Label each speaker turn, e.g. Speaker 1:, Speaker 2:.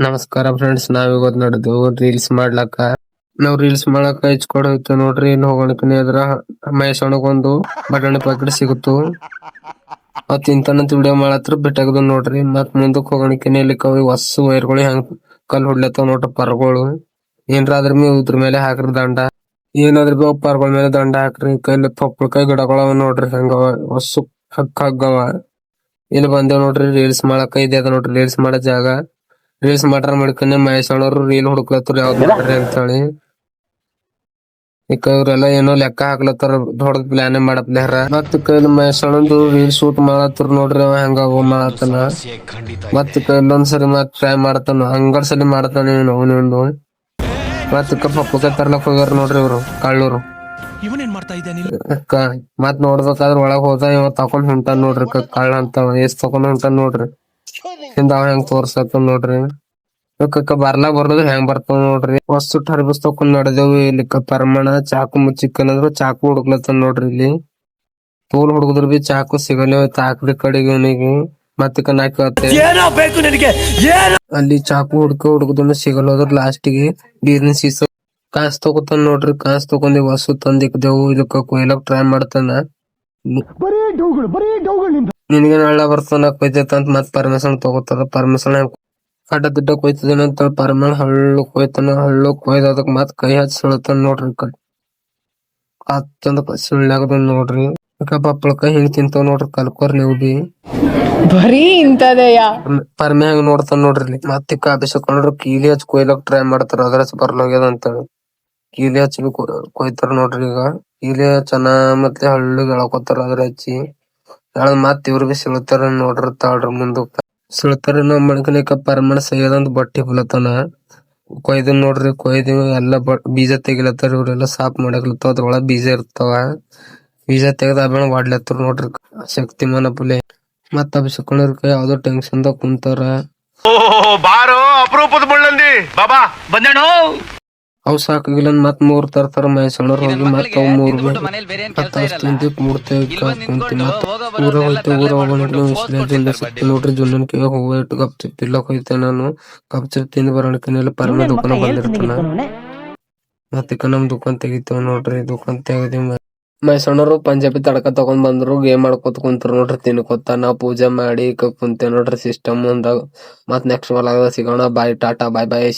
Speaker 1: ನಮಸ್ಕಾರ ಫ್ರೆಂಡ್ಸ್, ನಾವಿವತ್ ನಡೆದು ರೀಲ್ಸ್ ಮಾಡ್ಲಕ್ಕ. ನಾವ್ ರೀಲ್ಸ್ ಮಾಡಕ್ ಹಚ್ಕೊಡ್ ಹೋಯ್ತು ನೋಡ್ರಿ. ಇಲ್ಲಿ ಹೋಗೋಣಕಿನ ಅದ್ರ ಮಹೇಶಣ್ಣಗೊಂದು ಬಟಾಣಿ ಪ್ಯಾಕೆಟ್ ಸಿಗುತ್ತು. ಅವ್ ತಿಂತಾನಂತ ವಿಡಿಯೋ ಮಾಡತ್ರ ಬಿಟ್ಟಾಗದು ನೋಡ್ರಿ. ಮತ್ ಮುಂದಕ್ ಹೋಗೋಣಕಿನ ಇಲ್ಲಿ ಕವಿ ಹೊಸ ವೈರ್ಗಳು ಹೆಂಗ್ ಕಲ್ ಹೊಡ್ಲತ್ತಾವ ನೋಡ್ರಿ. ಪರ್ಗಳು ಏನ್ರ ಅದ್ರ ಇದ್ರ ಮೇಲೆ ಹಾಕ್ರಿ ದಂಡ. ಏನಾದ್ರ ಬಿ ಪರ್ಗಳ ಮೇಲೆ ದಂಡ ಹಾಕ್ರಿ. ಕೈಲಿ ಪಪ್ಪಳಕಾಯಿ ಗಿಡಗಳವ ನೋಡ್ರಿ, ಹಂಗವ ಹೊಸ ಹಗ್ಗವ. ಇಲ್ಲಿ ಬಂದೇವ್ ನೋಡ್ರಿ ರೀಲ್ಸ್ ಮಾಡಕ. ಇದೆ ಅದ ನೋಡ್ರಿ ರೀಲ್ಸ್ ಮಾಡೋ ಜಾಗ. ರೀಲ್ಸ್ ಮಾಡ್ರ ಮಾಡ್ಕೊಂಡೆ ಮಹೇಶ್ ಅಣ್ಣವ್ರು ರೀಲ್ ಹುಡುಕ್ಲತ್ತಾರ ಯಾವ್ದ್ ಮಾಡ್ರಿ ಅಂತ ಹೇಳಿ. ಈಗ ಇವ್ರೆಲ್ಲ ಏನೋ ಲೆಕ್ಕ ಹಾಕ್ಲತ್ತಾರ, ದೊಡ್ಡ ಪ್ಲಾನ್ ಮಾಡಪ್ಲಾರ. ಮತ್ ಕೈಲಿ ಮಹೇಶ್ ಅಣ್ಣಂದು ರೀಲ್ ಶೂಟ್ ಮಾಡತ್ತಾರ ನೋಡ್ರಿ. ಅವ ಹೆಂಗ ಮಾಡತ್ತಾನ. ಮತ್ ಇಲ್ಲೊಂದ್ಸರಿ ಮತ್ ಟ್ರೈ ಮಾಡ್ತಾನ, ಹಂಗರ್ ಸಲಿ ಮಾಡ್ತಾನ ಅವನೊಂದು. ಮತ್ ಪಪ್ಪಕಾಯಿ ತರ್ಲಕ್ ಹೋಗ್ಯಾರ ನೋಡ್ರಿ ಇವ್ರು ಕಳ್ಳೂರು. ಮತ್ ನೋಡ್ಬೇಕಾದ್ರ ಒಳಗ್ ಹೋದ ಇವ ತಕೊಂಡ್ ಹೊಂಟಾನ್ ನೋಡ್ರಿ. ಕಳ್ಳ ಅಂತ ಎಷ್ಟ್ ತಕೊಂಡ್ ಹೊಂಟಾನ್ ನೋಡ್ರಿ. ಹಿಂದ ಅವ ಹೆಂಗ್ ತೋರ್ಸತ್ತ ನೋಡ್ರಿ. ಬರ್ಲಾಕ್ ಬರೋದು ಹೆಂಗ್ ಬರ್ತಾವ ನೋಡ್ರಿ. ವಸ್ತು ಟರ್ಬಸ್ ತಕೊಂಡ್ ನಡೆದೇವು. ಇಲ್ಲಿ ಪರಮಾಣ ಚಾಕು ಮುಚ್ಚಿಕ್ಕನ್ ಅಂದ್ರು ಚಾಕು ಹುಡುಕ್ಲತ್ತ ನೋಡ್ರಿ. ಇಲ್ಲಿ ತೋಲ್ ಹುಡುಗದ್ರ ಬಿ ಚಾಕು ಸಿಗಲ್ಲ. ತಾಕ್ರಿ ಕಡೆಗೆ ಅವನಿಗೆ ಮತ್ತೆ ಅಲ್ಲಿ ಚಾಕು ಹುಡುಗದನ್ನ ಸಿಗಲ್ಲೋದ್ರ ಲಾಸ್ಟಿಗೆ ನೀರಿನ ಸೀಸ ಕಾಸ್ ತಗೋತಾನ ನೋಡ್ರಿ. ಕಾಸ್ ತಗೊಂಡಿ ವಸ್ತು ತಂದಿಕ್ದೇವು. ಇದಕ್ಕ ಕೊಯ್ಲಕ್ ಟ್ರೈ ಮಾಡ್ತಾನ. ನಿನಗೆ ನಳ್ಳ ಬರ್ತಾನ ಕೊಯ್ತೈತಂತ ಮತ್ ಪರ್ಮಿಷನ್ ತಗೋತಾರ. ಪರ್ಮಿಷನ್ ಅಡ್ಡ ದಿಡ್ಡ ಕೊಯ್ತದೇನಂತ ಪರ್ಮಿಷನ್ ಹಳ್ಳು ಕೊಯ್ತಾನ. ಹಳ್ಳು ಕೊಯ್ದದಕ್ ಮತ್ ಕೈ ಹಚ್ಚಿ ಸುಳತಾನ ನೋಡ್ರಿ. ಚಂದ ಸುಳ್ಳ್ಯಾಗದ ನೋಡ್ರಿ. ಪಪ್ಪಳಕಾಯಿ ಹಿಂಗ್ ತಿಂತಾವ ನೋಡ್ರಿ. ಕಲ್ಕೋರ್ ನೀವು ಬಿ
Speaker 2: ಬರೀ ಇಂತದೆಯ
Speaker 1: ಪರ್ಮಿ ಹಂಗ ನೋಡ್ತಾನ ನೋಡ್ರಿ. ಮತ್ತೆ ಅಭಿಷೇಕೊಂಡ್ರು ಕೀಲಿ ಹಚ್ಚಿ ಕೊಯ್ಲಕ್ ಟ್ರೈ ಮಾಡ್ತಾರ. ಅದ್ರಸ್ ಬರ್ಲಾಗ್ಯದ ಅಂತ ಕೀಲಿ ಹಚ್ಚಿ ಕೊಯ್ತಾರ ನೋಡ್ರಿ. ಈಗ ಕೀಲಿ ಚೆನ್ನ ಮತ್ತೆ ಹಳ್ಳಿಗೆ ಎಳ್ಕೊತಾರ. ಅದ್ರ ಹಚ್ಚಿ ಮತ್ ಇವ್ರ ಬಿ ಸಿಳ್ತಾರ ನೋಡ್ರಿ. ತಾಳ್ರಿ ಮುಂದಕ್ಕ ಸಿಳ್ತಾರ. ನಾವ್ ಮಣಕನಿಕ ಪರಮಾಣ ಸೈಯದಂತ ಬಟ್ಟಿ ಹೊಲತಾನ. ಕೊಯ್ದು ನೋಡ್ರಿ. ಕೊಯ್ದು ಎಲ್ಲಾ ಬೀಜ ತೆಗಿಲತ್ತಾರ. ಇವ್ರೆಲ್ಲಾ ಸಾಫ್ ಮಾಡಕ್ಲತ್ತಾವ. ಅದ್ರೊಳಗ ಬೀಜ ಇರ್ತಾವ. ಬೀಜ ತೆಗದ ಆಮೇಲೆ ವಾಡ್ಲತ್ತಾರ ನೋಡ್ರಿ. ಶಕ್ತಿಮಾನ ಪುಲೆ ಮತ್ ಅಭಿಷೇಕೊಂಡ್ರ ಯಾವ್ದೋ ಟೆನ್ಷನ್ ದಾಗ ಕುಂತಾರ.
Speaker 3: ಬಾರೋ ಅಪರೂಪದ ಮುಳ್ಳಂದಿ ಬಾಬಾ ಬಂದೇಣೋ.
Speaker 1: ಅವ್ ಸಾಕಾಗಿಲ್ಲ ಮತ್ 3 ತರ್ತಾರ ಮಹೇಶಣ್ಣವ್ರು. ಹೋಗಿ ಮತ್ ಅವ್ 3 ಮೂಡ್ತೇವೆ ಕುಂತಿ ಮತ್ ಊರ ಹೋಯ್ತೆ. ಊರ ಹೋಗೋಣ ನೋಡ್ರಿ. ಜುನ್ನನ್ಕೆ ಹೋಗ ಗಪ್ ಚಿಪ್ ತಿಲ್ಲಕ್ ಹೋಯ್ತೆ. ನಾನು ಗಪ್ ಚಿಪ್ ತಿಂದ್ ಬರೋಣಕಿನೆಲ್ಲ ಪರಮ ದುಕಾನ ಬಂದಿರ್ತಾನ. ಮತ್ತ ನಮ್ ದುಕಾನ್ ತೆಗಿತೇವ್ ನೋಡ್ರಿ. ದುಕಾನ್ ತೆಗದಿ ಮಹೇಶಣ್ಣವ್ರು ಪಂಜಾಬಿ ತಡಕ ತಗೊಂಡ್ ಬಂದ್ರು. ಗೇಮ್ ಮಾಡ್ಕೊತ ಕುಂತ್ರ ನೋಡ್ರಿ. ತಿನ್ಕೊತ ನಾವ್ ಪೂಜೆ ಮಾಡಿ ಕುಂತೇವ್ ನೋಡ್ರಿ ಸಿಸ್ಟಮ್ ಮುಂದಾಗ. ಮತ್ ನೆಕ್ಸ್ಟ್ ಸಿಗೋಣ. ಬಾಯ್ ಟಾಟಾ ಬಾಯ್ ಬಾಯ್.